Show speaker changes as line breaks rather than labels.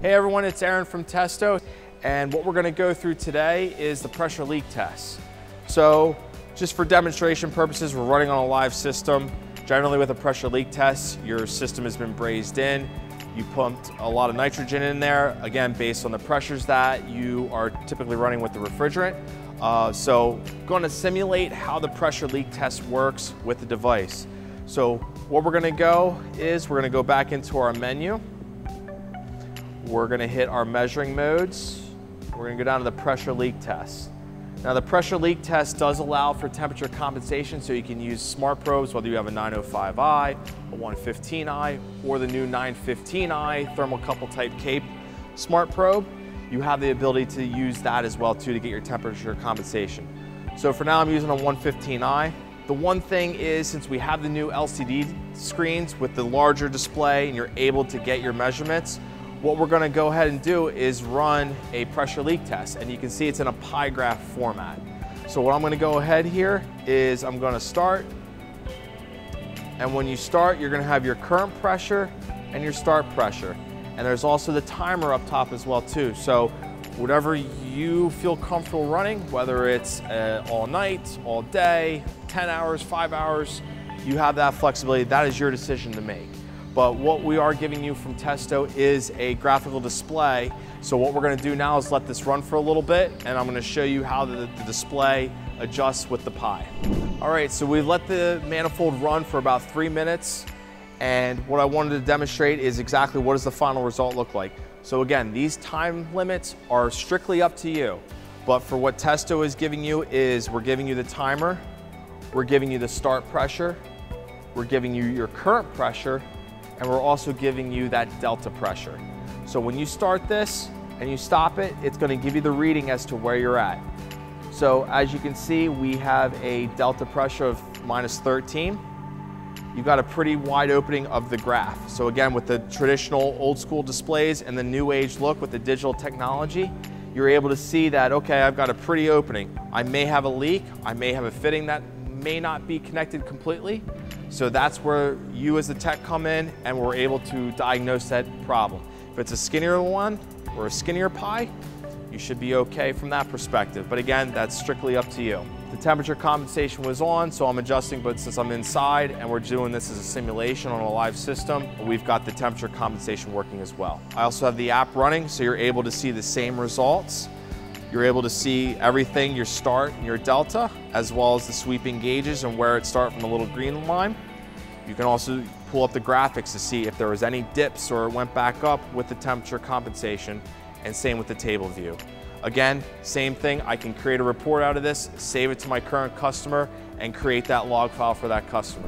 Hey everyone, it's Aaron from Testo, and what we're going to go through today is the pressure leak test. So just for demonstration purposes, we're running on a live system. Generally with a pressure leak test, your system has been brazed in. You pumped a lot of nitrogen in there, again, based on the pressures that you are typically running with the refrigerant. So going to simulate how the pressure leak test works with the device. So what we're going to go is we're going to go back into our menu. We're going to hit our measuring modes. We're going to go down to the pressure leak test. Now the pressure leak test does allow for temperature compensation, so you can use smart probes, whether you have a 905i, a 115i, or the new 915i thermocouple type CAPE smart probe. You have the ability to use that as well too to get your temperature compensation. So for now I'm using a 115i. The one thing is, since we have the new LCD screens with the larger display and you're able to get your measurements, what we're going to go ahead and do is run a pressure leak test, and you can see it's in a pie graph format. So what I'm going to go ahead here is I'm going to start, and when you start you're going to have your current pressure and your start pressure, and there's also the timer up top as well too. So whatever you feel comfortable running, whether it's all night, all day, 10 hours, 5 hours, you have that flexibility. That is your decision to make. But what we are giving you from Testo is a graphical display. So what we're going to do now is let this run for a little bit, and I'm going to show you how the display adjusts with the pie. All right, so we've let the manifold run for about 3 minutes, and what I wanted to demonstrate is exactly what does the final result look like. So again, these time limits are strictly up to you, but for what Testo is giving you is we're giving you the timer, we're giving you the start pressure, we're giving you your current pressure, and we're also giving you that delta pressure. So when you start this and you stop it, it's going to give you the reading as to where you're at. So as you can see, we have a delta pressure of -13. You've got a pretty wide opening of the graph. So again, with the traditional old school displays and the new age look with the digital technology, you're able to see that, okay, I've got a pretty opening. I may have a leak, I may have a fitting that may not be connected completely. So that's where you as the tech come in, and we're able to diagnose that problem. If it's a skinnier one or a skinnier pie, you should be okay from that perspective. But again, that's strictly up to you. The temperature compensation was on, so I'm adjusting, but since I'm inside and we're doing this as a simulation on a live system, we've got the temperature compensation working as well. I also have the app running, so you're able to see the same results. You're able to see everything, your start and your delta, as well as the sweeping gauges and where it starts from the little green line. You can also pull up the graphics to see if there was any dips or it went back up with the temperature compensation, and same with the table view. Again, same thing, I can create a report out of this, save it to my current customer, and create that log file for that customer.